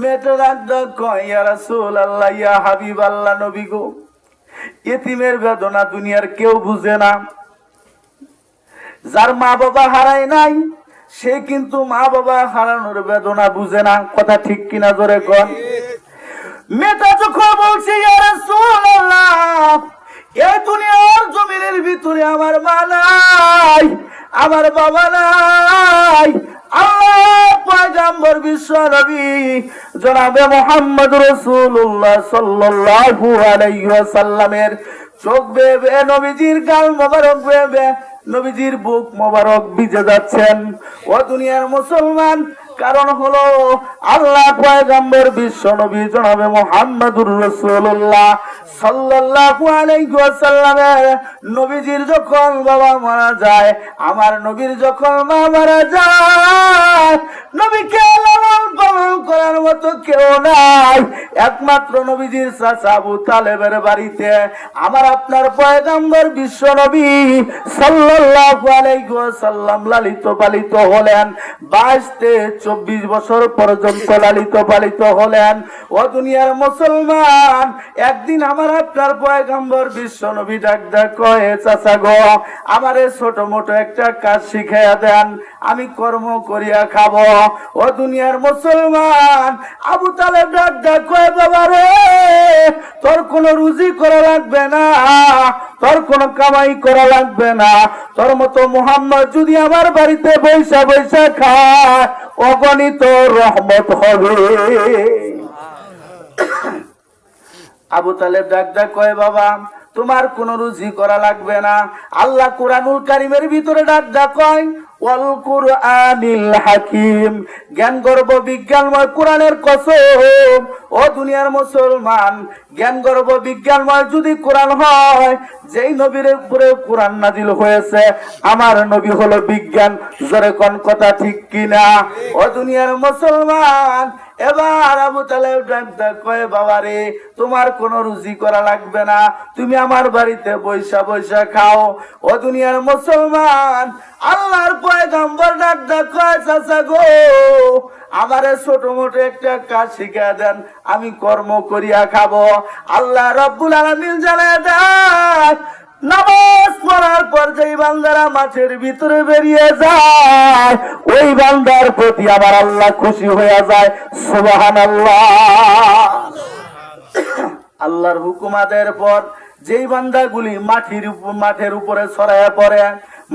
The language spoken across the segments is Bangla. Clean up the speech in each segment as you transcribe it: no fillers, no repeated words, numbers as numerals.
মেয়েটা ডাক কয়, ইয়া রাসূলুল্লাহ, ইয়া হাবিবাল্লাহ, নবী গো, ইতিমের বেদনা দুনিয়ার কেউ বুঝে না। যার মা বাবা হারায় নাই সে কিন্তু মা বাবা হারানোর বেদনা বুঝে না। কথা ঠিক কিনা জোরে কোন? মেয়েটা যখন বলছে, ইয়া রাসূলুল্লাহ, এই দুনিয়ার জমিনের ভিতরে আমার মা নাই, আমার বাবা নাই, আল্লাহ পয়গম্বর বিশ্ব নবী জনাবে মুহাম্মদ রাসূলুল্লাহ সাল্লাল্লাহু আলাইহি ওয়াসাল্লামের চোখ বেয়ে নবীজির গাল মোবারক বেয়ে নবীজির বুক মোবারক ভিজে যাচ্ছেন। ও দুনিয়ার মুসলমান, কারণ হলো আল্লাহ পয়গম্বর বিশ্ব নবী জনাবে মুহাম্মদুর রাসূলুল্লাহ সাল্লাল্লাহু আলাইহি ওয়াসাল্লামের নবীজির যখন বাবা মারা যায়, আমার নবীর যখন মা মারা যায়, নবীকে লালন পালন করার মতো কেউ নাই। একমাত্র নবীজির চাচা আবু তালেবের বাড়িতে আমার আপনার পয়গম্বর বিশ্ব নবী সাল্লাল্লাহু আলাইহি ওয়াসাল্লাম লালিত পালিত হলেন। 22-24 বছর পর্যন্ত লালিত পালিত হলেন। ও দুনিয়ার মুসলমান, একদিন আমার আপনার পয়গম্বর বিশ্ব নবী ডাক কয়, চাচা গো, আমারে ছোট মোটো একটা কাজ শিখাইয়া দেন, আমি কর্ম করিয়া খাবো। ও দুনিয়ার মুসলমান, আবু তালেব ডাক কয়, বাবা রে, তোর কোনো রুজি করা লাগবে না, তোর কোনো কামাই করা লাগবে না, তোর মতো মুহাম্মদ যদি আমার বাড়িতে বৈশা বৈশা খায়, অগণিত রহমত হবে। আবু তালেব ডাক কয়, বাবা, তোমার কোনো রুজি করা লাগবে না। আল্লাহ কুরআনুল কারীমের ভিতরে ডাক কয়, ওয়াল কুরআনিল হাকিম, জ্ঞান গর্ব বিজ্ঞানময় কোরআনের কসম। ও দুনিয়ার মুসলমান, জ্ঞান গর্ব বিজ্ঞানময় যদি কোরআন হয়, যেই নবীর উপরে কোরআন নাজিল হয়েছে, আমার নবী হলো বিজ্ঞান। জোরে কোন কথা ঠিক কিনা? ও দুনিয়ার মুসলমান, এবার আবু তালেব ডাক কয়, বাবা রে, তোমার কোনো রুজি করা লাগবে না, তুমি আমার বাড়িতে বৈশা বৈশা খাও। ও দুনিয়ার মুসলমান, আল্লাহর পয়গম্বর ডাক কয়, চাচা গো, আমারে ছোট মোটো একটা কাজ শিখিয়ে দেন, আমি কর্ম করিয়া খাবো। আল্লাহ রাব্বুল আলামিন জানায় দেয়, নামাজ পড়ার পর যেই বান্দারা মাঠের ভিতরে বেরিয়ে যায়, ওই বান্দার প্রতি আমার আল্লাহ খুশি হয়ে যায়। সুবহানাল্লাহ। আল্লাহর হুকুম আদায়ের পর যেই বান্দাগুলি মাঠের উপরে ছড়াইয়া পড়ে,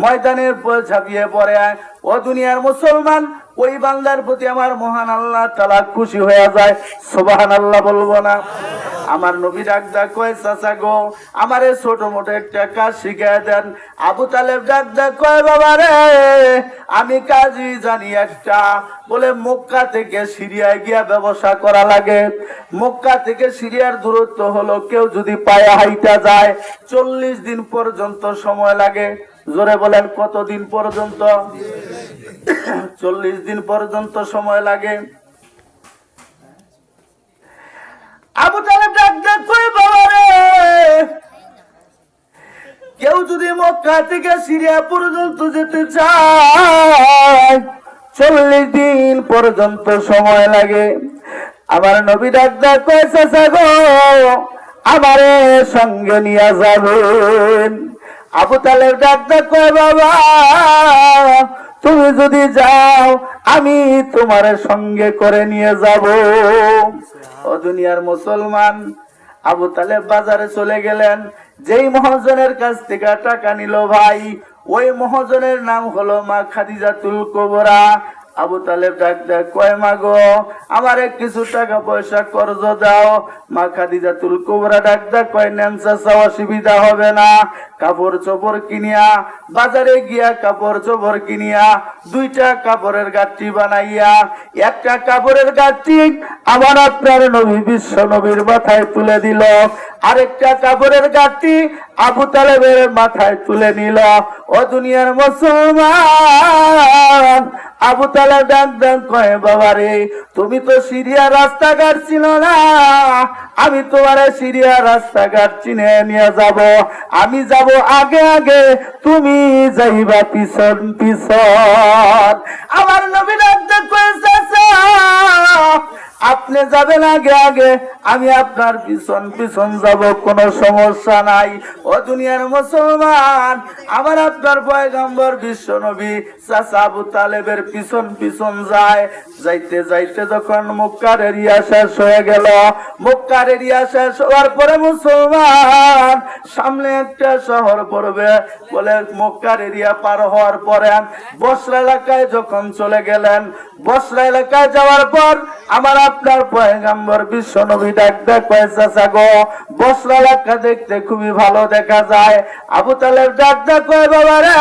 ময়দানের উপর ঝাঁপিয়ে পড়ে, ও দুনিয়ার মুসলমান, ওই বান্দার প্রতি আমার মহান আল্লাহ তাআলা খুশি হয়ে যায়। সুবহানাল্লাহ বলবো না? আমার নবী ডাক কয়, চাচা গো, আমারে ছোট মোটো একটা কাজ শিখিয়ে দেন। আবু তালেব ডাক কয়, বাবা রে, আমি কাজই জানি একটা, বলে মক্কা থেকে সিরিয়ায় গিয়া ব্যবসা করা লাগে। মক্কা থেকে সিরিয়ার দূরত্ব হলো, কেউ যদি পায়ে হাইটা যায় 40 দিন পর্যন্ত সময় লাগে। জোরে বলেন, কতদিন পর্যন্ত? 40 দিন পর্যন্ত সময় লাগে। আবু তালেব ডাক কয়, বাবা রে, কেউ যদি মক্কা থেকে সিরিয়া পর্যন্ত যেতে চায় 40 দিন পর্যন্ত সময় লাগে। আমার নবী ডাক কয়, চাচা গো, আমারে সঙ্গে নিয়ে যাবেন। আবু তালেব ডাক কয়, বাবা, তুমি যদি যাও আমি তোমার সঙ্গে করে নিয়ে যাব। ও দুনিয়ার মুসলমান, আবু তালেব বাজারে চলে গেলেন। যেই মহাজনের কাছ থেকে টাকা নিল ভাই, ওই মহাজনের নাম হলো মা খাদিজাতুল কুবরা। আবু তালেব ডাক কয়, মা গো, আমারে কিছু টাকা পয়সা কর্জ দাও। মা খাদিজাতুল কুবরা ডাক কয়, নেন চাচা, অসুবিধা হবে না। কাপড় চোপড় কিনিয়া, বাজারে গিয়া কাপড় চোপড় কিনিয়া 2টা কাপড়ের গাঁটটি বানাইয়া, একটা কাপড়ের গাঁটটি আমার আপনার নবী বিশ্ব নবীর মাথায় তুলে দিল, আরেকটা কাপড়ের গাঁটটি আবু তালেবের মাথায় তুলে নিল। ও দুনিয়ার মুসলমান, আবু তালেব ডাক কয়, বাবা রে, তুমি তো সিরিয়া রাস্তাঘাট ছিল না, আমি তোমার সিরিয়া রাস্তাঘাট চিনে নিয়ে যাব। আমি যাব আগে আগে, তুমি যাইবা পিছন পিছন। আমার নবী ডাক কয়, চাচা, আপনি যাবেন আগে আগে, আমি আপনার পিছন পিছন যাব, কোনো সমস্যা নাই। ও দুনিয়ার মুসলমান, আমার আপনার পয়গম্বর বিশ্ব নবী চাচা আবু তালেবের পিছন পিছন যায়। যাইতে যাইতে যখন মক্কার এরিয়া শেষ হয়ে গেল, মক্কার এরিয়া শেষ হওয়ার পরে মুসলমান সামনে একটা শহর পড়বে, বলে মক্কার এরিয়া পার হওয়ার পরে বসরা এলাকায় যখন চলে গেলেন, বসরা এলাকায় যাওয়ার পর আমার আপনার পয়গম্বর বিশ্ব নবী ডাক ডাক কয়, চাচা গো, বসরা এলাকা দেখতে খুবই ভালো দেখা যায়। আবু তালেব ডাক ডাক কয়, বাবা রে,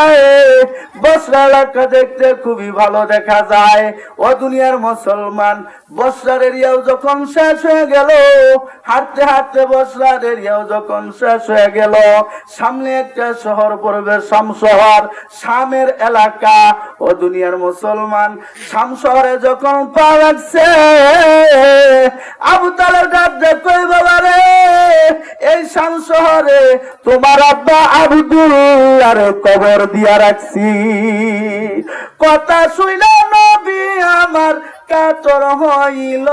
বসরা এলাকা দেখতে খুবই ভালো দেখা যায়। ও দুনিয়ার মুসলমান, বসরার এরিয়াও যখন শেষ হয়ে গেল, হাঁটতে হাঁটতে বসরার এরিয়াও যখন শেষ হয়ে গেল, সামনে একটা শহর পড়বে, শাম শহর, শামের এলাকা। ও দুনিয়ার মুসলমান, শাম শহরে যখন পা রাখছে, আবু তালেব ডাক ডাক কয়, বাবা রে, এই শাম শহরে তোমার আব্বা আব্দুল্লাহর কবর দিয়া রাখছি। কথা শুইলা নবী আমার কাতর হইল,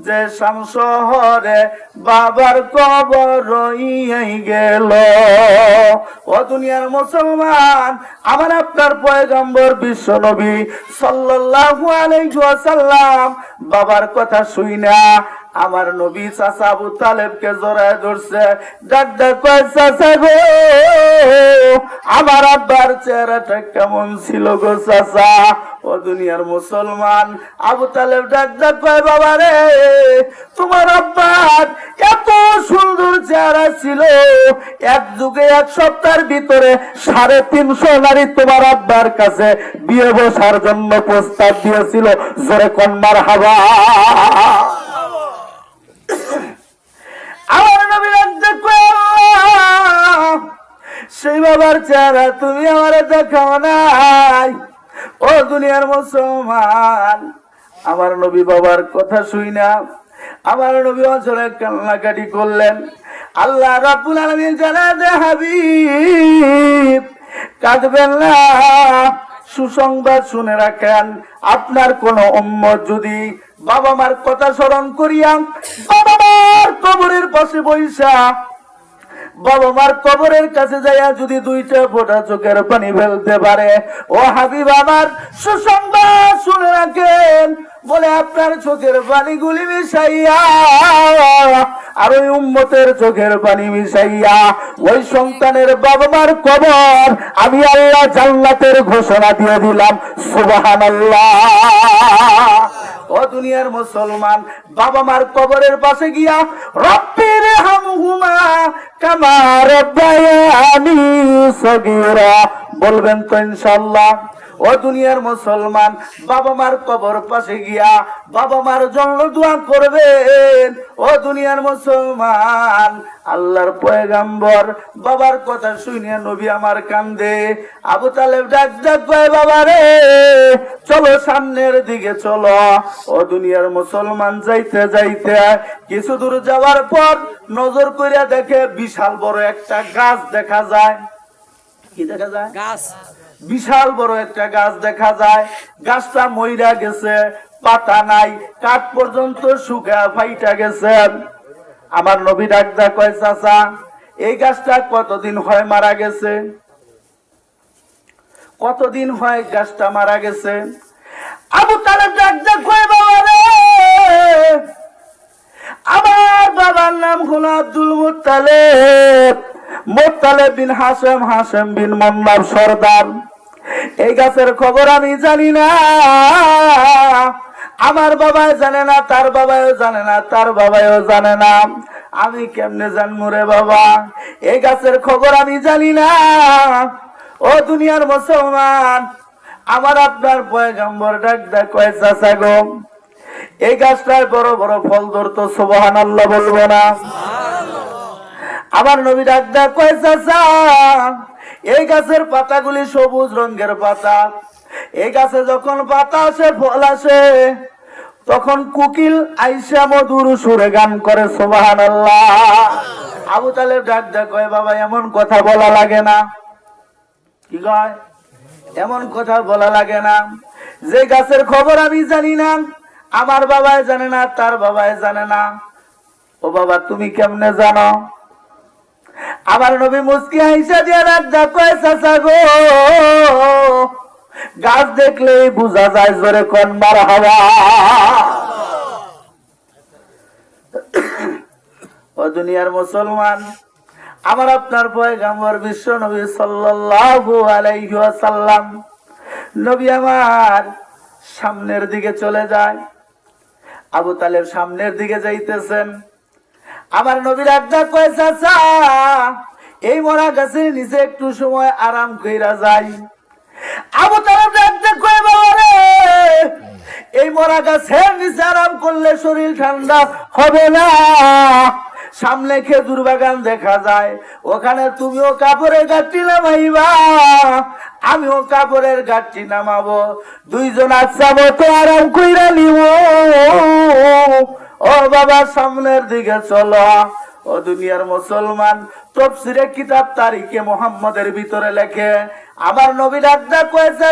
যে শাম শহরে বাবার কবর রইয়াই গেল। ও দুনিয়ার মুসলমান, আমার আপনার পয়গম্বর বিশ্ব নবী সাল্লাল্লাহু আলাইহি ওয়াসাল্লাম বাবার কথা শুইনা আমার নবী চাচা আবু তালেবকে জড়ায় ধরছে, ডাক ডাক কয়, চাচা গো, আমার আব্বার চেহারাটা কেমন ছিল গো চাচা? ও দুনিয়ার মুসলমান, আবু তালেব ডাক ডাক কয়, বাবা রে, তোমার আব্বার এত সুন্দর চেহারা ছিল, এক যুগে এক সপ্তাহের ভিতরে 350 নারী তোমার আব্বার কাছে বিয়ে বসার জন্য প্রস্তাব দিয়েছিল। জোরে কোন মারহাবা। আমার নবী ডাক ডাক কয়, সেই বাবার চেহারা তুমি আমারে দেখাও নাই। ও দুনিয়ার মুসলমান, আমার নবী বাবার কথা শুই না, আমার নবী অঞ্চলে কান্নাকাটি করলেন। আল্লাহ রাব্বুল আলামিন জানা দে, হাবিব কাঁদবেন না, সুসংবাদ শুনে রাখেন, আপনার কোন উম্মত যদি বাবা মার কথা স্মরণ করিয়া বাবা মার কবরের পাশে বইসা বাবা মার কবরের কাছে যাইয়া যদি 2টা ফোঁটা চোখের পানি ফেলতে পারে, ও হাবিব আমার সুসংবাদ শুনে রাখেন, বলে আপনার চোখের পানিগুলি মিশাইয়া আর ওই উম্মতের চোখের পানি মিশাইয়া ওই সন্তানের বাবা মার কবর আমি আল্লাহ জান্নাতের ঘোষণা দিয়ে দিলাম। সুবহানাল্লাহ। ও দুনিয়ার মুসলমান, বাবা মার কবরের পাশে গিয়া রব্বির হামহুমা কামা রাব্বায়ানি সগীরা বলবেন তো ইনশাআল্লাহ। ও দুনিয়ার মুসলমান, বাবা মার কবর পাশে গিয়া বাবা মার জন্য দোয়া করবেন। ও দুনিয়ার মুসলমান, আল্লাহর পয়গম্বর বাবার কথা শুনে নবী আমার কান্দে। আবু তালেব ডাক ডাক কয়, বাবা রে, চলো সামনের দিকে চলো। ও দুনিয়ার মুসলমান, যাইতে যাইতে কিছু দূর যাওয়ার পর নজর কইরা দেখে বিশাল বড় একটা গাছ দেখা যায়। কি দেখা যায়? গাছ। বিশাল বড় একটা গাছ দেখা যায়। গাছটা মইরা গেছে, পাতা নাই, কাঠ পর্যন্ত শুকা ফাইটা গেছে। আমার নবী ডাক ডাক কয়, চাচা, এই গাছটা কতদিন হয় মারা গেছে? কতদিন হয় গাছটা মারা গেছে? আবু তালেব ডাক ডাক কয়, বাবা রে, আমার বাবার নাম হলো আব্দুল মুত্তালিব, মুত্তালিব বিন হাশেম, হাশেম বিন মান্নাব সরদার। এই গাছের খবর আমি জানি না, আমার বাবাই জানে না, তার বাবাও জানে না, তার বাবাও জানে না, আমি কেমনে জানবো রে বাবা? এই গাছের খবর আমি জানি না। ও দুনিয়ার মুসলমান, আমার আপনার পয়গম্বর ডাক ডাক কয়, চাচা গো, এই গাছটায় বড় বড় ফল ধরতো, সুবহানাল্লাহ বলবো না? আমার নবী ডাক ডাক কয়, চাচা, এই গাছের পাতাগুলি সবুজ রঙের পাতা। এই গাছে যখন পাতা আসে, ফল আসে, তখন কোকিল আইসা মধুর সুরে গান করে, সুবহানাল্লাহ। আবু তালেব ডাক ডাক কয়, বাবা, এমন কথা বলা লাগে না। কি কয়? এমন কথা বলা লাগে না। যে গাছের খবর আমি জানি না, আমার বাবাই জানে না, তার বাবাই জানে না। ও বাবা, তুমি কেমনে জানো? আমার নবী মুস্কি হাইসা দিয়া রাখা কয়, চাচা গো, গাছ দেখলেই বুঝা যায়, জোরে কোন মারহাবা। ও দুনিয়ার মুসলমান, আমার আপনার পয়গম্বর বিশ্ব নবী সাল্লাল্লাহু আলাইহি ওয়াসাল্লাম, নবী আমার সামনের দিকে চলে যায়। আবু তালেব সামনের দিকে যাইতেছেন। আমার নবীর একটা কয়, চাচা, এই মরা গাছের নিচে একটু সময় আরাম কইরা যাই। আবু তালেব একটা কয়, বাবা রে, এই মরা গাছের নিচে আরাম করলে শরীর ঠান্ডা হবে না। সামনে খেজুর বাগান দেখা যায়, ওখানে তুমিও কাপড়ের গাঠি নামাইবা, আমিও কাপড়ের গাঠি নামাবো, দুইজন আচ্ছা মতো আরাম কইরা নিব। ও বাবা, সামনের দিকে চলো। ও দুনিয়ার মুসলমান, তাফসীরে কিতাব তারিখে মুহাম্মদের ভিতরে লেখে, আমার নবী ডাকটা কয়েছে,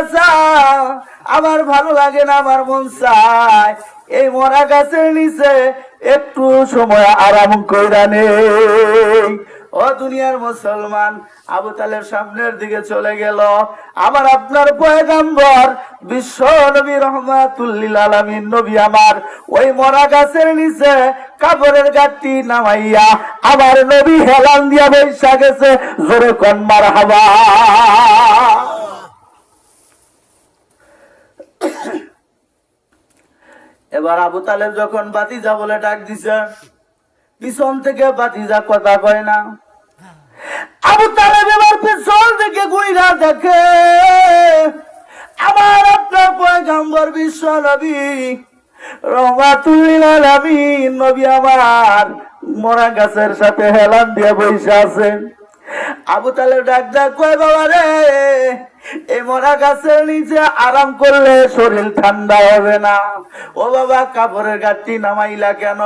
আমার ভালো লাগে না, আমার মন চায় এই মরা গাছের নিচে একটু সময় আরাম কইরা নেই। ও দুনিয়ার মুসলমান, আবু তালেব সামনের দিকে চলে গেল। আমার আপনার পয়গম্বর বিশ্ব নবী রহমাতুল লিল আলামিন নবী আমার ওই মরা গাছের নিচে কাপড়ের গাঠি নামাইয়া আমার নবী হেলান দিয়া বৈশা গেছে, জোরে কোন মারহাবা। এবার আবু তালেব যখন বাতিজা বলে ডাক দিছে, পিছন থেকে বাতিজা কথা কয় না। আবু তালেব এবার পিছন থেকে ঘুইরা দেখে আমার আপনার পয়গম্বর বিশ্ব নবী রহমাতুল লিল আলামিন নবী আমার মরা গাছের সাথে হেলান দিয়ে বসে আছেন। আবু তালেব ডাক কয়, বাবা রে, এই মরা গাছের নিচে আরাম করলে শরীর ঠান্ডা হবে না। ও বাবা, কাপড়ের গাঠি নামাইলা কেন?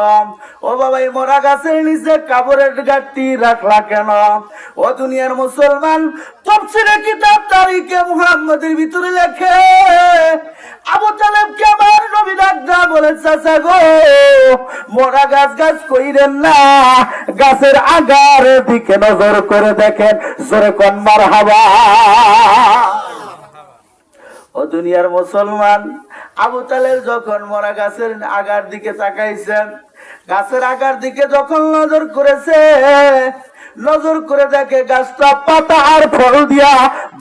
ও বাবা, এই মরা গাছের নিচে কাপড়ের গাঠি রাখলা কেন? ও দুনিয়ার মুসলমান, তাফসীরে কিতাব তারিখে মুহাম্মদের ভিতরে লেখে, আবু তালেবকে আমার নবী ডাকদা বলে, চাচা গো, মরা গাছ কইরেন না, গাছের আগার দিকে নজর করে দেখেন, জোরে কোন মারহাবা। ও দুনিয়ার মুসলমান, আবু তালেব যখন মরা গাছের আগার দিকে তাকাইছেন, গাছের আগার দিকে যখন নজর করেছে, নজর করে দেখে গাছটা পাতা আর ফল দিয়া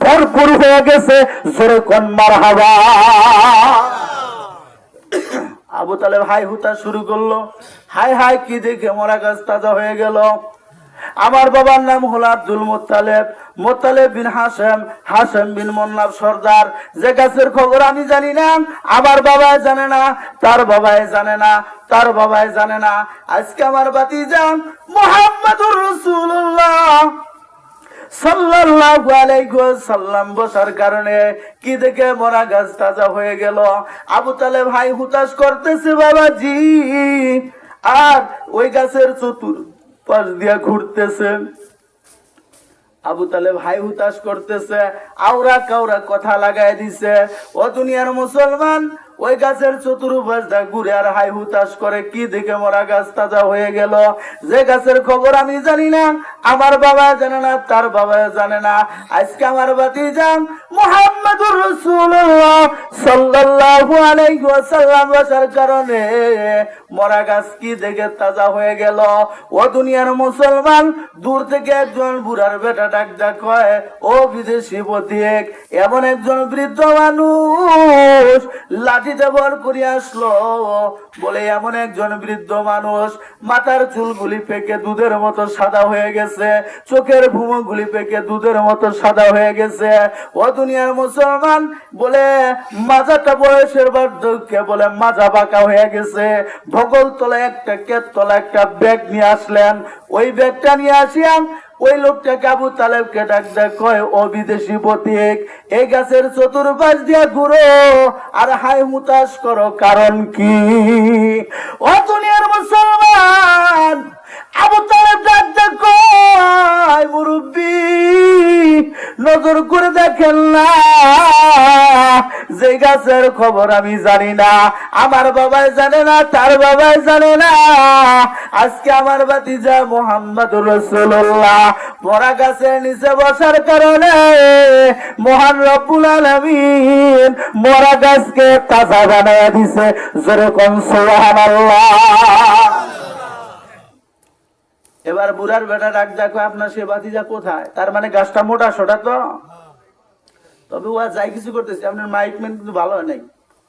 ভরপুর হয়ে গেছে, জোরে কোন মারহাবা। আবু তালেব হাই হুতা শুরু করলো, হাই হাই, কি দেখে মরা গাছ তাজা হয়ে গেল। আমার বাবার নাম হলো আব্দুল মুত্তালেব, মুত্তালেব বিন হাশেম, হাশেম বিন মুন্নাফ সর্দার। যে গাছের খবর আমি জানি না, আমার বাবাই জানে না, তার বাবাই জানে না, তার বাবাই জানে না। আজকে আমার ভাতিজা মুহাম্মদুর রাসূলুল্লাহ সাল্লাল্লাহু আলাইহি ওয়াসাল্লাম বসার কারণে কি দেখে মরা গাছ তাজা হয়ে গেল। আবু তালেব হাই হুতাশ করতেছে, বাবাজি, আর ওই গাছের চতুর্পাশ দিয়া ঘুরতেছে। আবু তালেব হাই হুতাশ করতেছে, আওরা কাউরা কথা লাগাই দিছে। ও দুনিয়ার মুসলমান, ওই গাছের চতুর্পাশ দা ঘুরে আর হাই হুতাশ করে, কি দেখে মরা গাছ তাজা হয়ে গেল। যে গাছের খবর আমি জানি না, আমার বাবা জানে না, তার বাবা জানে না। আজকে আমার ভাতিজা মুহাম্মদুর রাসূলুল্লাহ সাল্লাল্লাহু আলাইহি ওয়াসাল্লাম বসার কারণে মরা গাছ কি দেখে তাজা হয়ে গেল। ও দুনিয়ার মুসলমান, দূর থেকে একজন বুড়ার বেটা ডাক কয়, ও বিদেশি পথিক, এমন একজন বৃদ্ধ মানুষ লাঠিতে ভর করে আসলো। বলে এমন একজন বৃদ্ধ মানুষ, মাথার চুলগুলি পেকে দুধের মতো সাদা হয়ে গেছে, চোখের ভুমোগুলি পেকে দুধের মতো সাদা হয়ে গেছে। ও দুনিয়ার মুসলমান, বলে মাজাটা বয়সের বার্ধক্যে বলে মাজা বাঁকা হয়ে গেছে। ভগল তলা একটা কেত তলা একটা ব্যাগ নিয়ে আসলেন। ওই ব্যাগটা নিয়ে আসিয়ান ওই লোকটাকে আবু তালেবকে ডাক কয়, ও বিদেশি পথিক, এই গাছের চতুর্পাশ দিয়া ঘুরো আর হাই হুতাশ করো, কারণ কি? ও দুনিয়ার মুসলমান, আবু তালেব ডাক কয়, কয় মুরব্বী নজর করে দেখেন না, যে গাছের খবর আমি জানি না, আমার বাবাই জানে না, তার বাবাই জানে না, আজকে আমার ভাতিজা মুহাম্মদুর রাসূলুল্লাহ মরা গাছের নিচে বসার কারণে মহান রব্বুল আলামিন মরা গাছকে তাজা বানায় দিছে। জোরে কোন সুবহানাল্লাহ। এবার বুড়ার বেটা ডাক দেখো, আপনার সে ভাতিজা কোথায়? তার মানে গাছটা মোটা সোটা তো, তবে ও যাই কিছু করতেছে, আপনার মাইক ম্যান কিন্তু ভালো হয় নাই,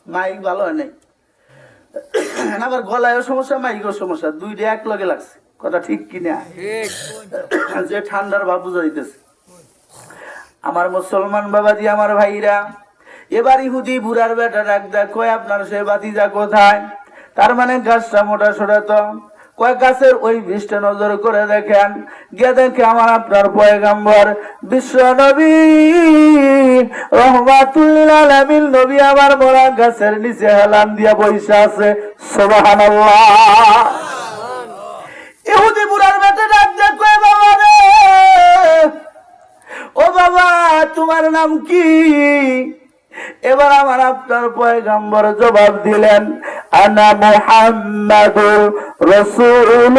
মাইক ভালো হয় নাই, আবার গলায়ও সমস্যা মাইকেও সমস্যা, দুইটা এক লগে লাগছে, কথা ঠিক কিনা? যে ঠান্ডার ভাব বুঝা দিতেছে। আমার মুসলমান বাবাজি, আমার ভাইরা, এবার ইহুদি বুড়ার বেটা ডাক দেখো, আপনার সে ভাতিজা কোথায়? তার মানে গাছটা মোটা সোটা তো, কয়েক গাছের ওই বৃষ্টি নজর করে দেখেন, গিয়ে দেখে আমার আপনার পয়গম্বর বিশ্ব নবী রহমাতুল লিল আলামিন নবী আমার মরা গাছের নিচে হেলান দিয়া বসে আছে। সুবহানাল্লাহ। ইহুদি বুড়ার বেটা ডাক দেখো, বাবা রে, ও বাবা তোমার নাম কি? এবার আমার আপনার পয়গম্বর জবাব দিলেন, আনা মুহাম্মাদুর রাসূলুল্লাহ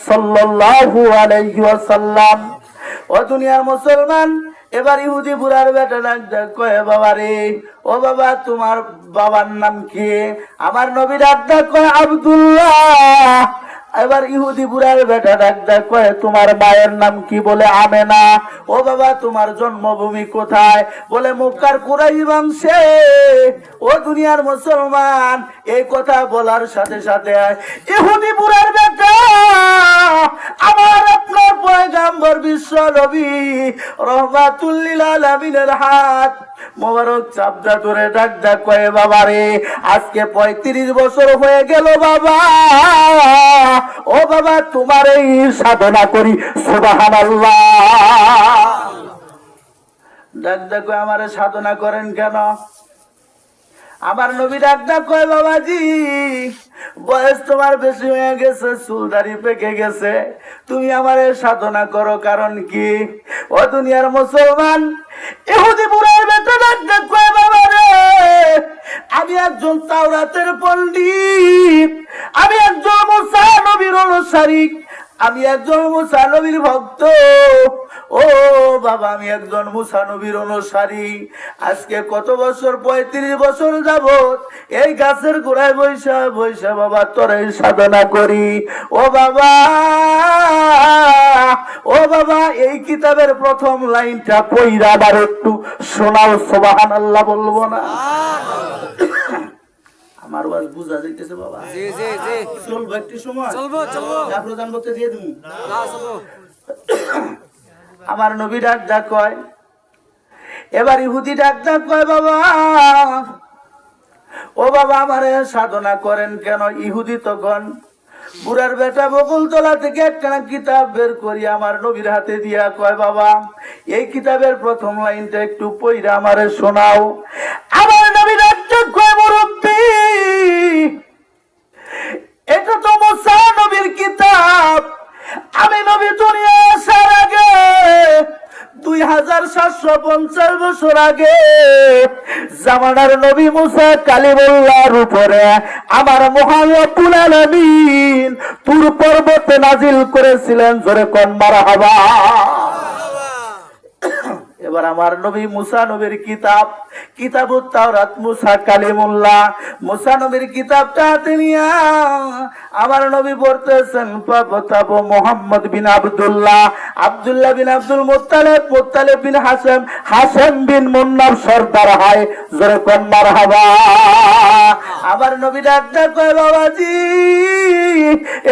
সাল্লাল্লাহু আলাইহি ওয়াসাল্লাম। ও দুনিয়ার মুসলমান, এবার ইহুদি বুড়ার বেটা ডাক কয়, বাবা রে, ও বাবা তোমার বাবার নাম কি? আমার নবী ডাক কয় আব্দুল্লাহ। এবার ইহুদি বুড়ার বেটা ডাক কয়, তোমার মায়ের নাম কি? বলে আমেনা। ও বাবা তোমার জন্মভূমি কোথায়? বলে মক্কার কুরাইশ বংশে। ও দুনিয়ার মুসলমান, এই কথা বলার সাথে সাথে ইহুদি বুড়ার বেটা আমার আপনার পয়গম্বর বিশ্ব নবী রহমাতুল লিল আলামিনের হাত মোবারক চাপদা ধরে ডাক কয়, বাবা রে, আজকে 35 বছর হয়ে গেল বাবা, ও বাবা তোমার এই সাধনা করি। সুবহানাল্লাহ। ডাক কয়, আমারে সাধনা করেন কেন? আমার নবী ডাক কয়, বাবাজি বয়স তোমার বেশি হয়ে গেছে, চুলদারি পেকে গেছে, তুমি আমারে সাধনা করো, কারণ কি? ও দুনিয়ার মুসলমান, ইহুদি বুড়ার বেটা ডাক কয়, বাবা রে, আমি একজন তাওরাতের পণ্ডিত, আমি একজন মুসা নবীর অনুসারী, আমি একজন মুসা নবীর ভক্ত। ও বাবা, আমি একজন মুসা নবীর অনুসারী। আজকে কত বছর, 35 বছর যাবত এই গাছের গোড়ায় বৈশা বৈশা বাবা তোরে সাধনা করি। ও বাবা, ও বাবা, এই কিতাবের প্রথম লাইনটা পইরা আবার একটু শোনাও। সুবহানাল্লাহ বলবো না? আমার ওয়াজ বুঝা যাইতেছে বাবা? জি জি জি, চলবো একটু সময়, চলবো চলবো, প্রধান বক্তা দিয়ে দিন না, চলবো। আমার নবী ডাক কয়, এবার ইহুদি ডাক কয়, বাবা, ও বাবা আমারে সাধনা করেন কেন? ইহুদি তখন বুড়ার বেটা বকুলতলা থেকে একটা কিতাব বের করি আমার নবীর হাতে দিয়া কয়, বাবা এই কিতাবের প্রথম লাইনটা একটু পইরা আমারে শোনাও। আমার নবী ডাক কয়, মুরব্বি, এটা তো মুসা নবীর কিতাব, আমি নবী দুনিয়া আসার আগে 2750 বছর আগে জামানার নবী মুসা কালিমুল্লাহর উপরে আমার মহান রব্বুল আলামিন তুর পর্বতে নাজিল করেছিলেন। জোরে কোন মারহাবা। এবার আমার নবী মুসা নবীর কিতাব, কিতাবুত তাওরাত, মুসা কালিমুল্লাহ, মুসা নবীর কিতাবটা হাতে নিয়া আমার নবী পড়তেছেন, পাবতাবু মুহাম্মদ বিন আব্দুল্লাহ, আব্দুল্লাহ বিন আব্দুল মুত্তালিব, মুত্তালিব বিন হাশেম, হাশেম বিন মুন্নাব সরদার হয়। জোরে কোন মারহাবা। আমার নবী ডাক কয়, বাবাজি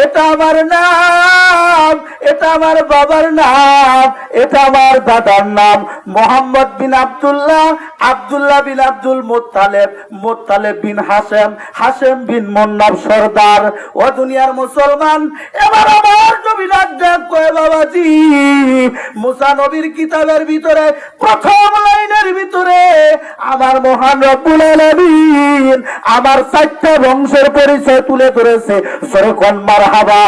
এটা আমার নাম, এটা আমার বাবার নাম, এটা আমার দাদার নাম, মোহাম্মদ বিন আব্দুল্লাহ, আব্দুল্লাহ বিন আব্দুল মুত্তালিব, মুত্তালিব বিন হাশেম, হাশেম বিন মুন্নাব সরদার। ও দুনিয়ার মুসলমান, এবার আমার নবী ডাক কয়, বাবাজি মুসা নবীর কিতাবের ভিতরে প্রথম লাইনের ভিতরে আমার মহান রব্বুল আলামিন আমার 4টা বংশের পরিচয় তুলে ধরেছে। জোরে কোন মারহাবা।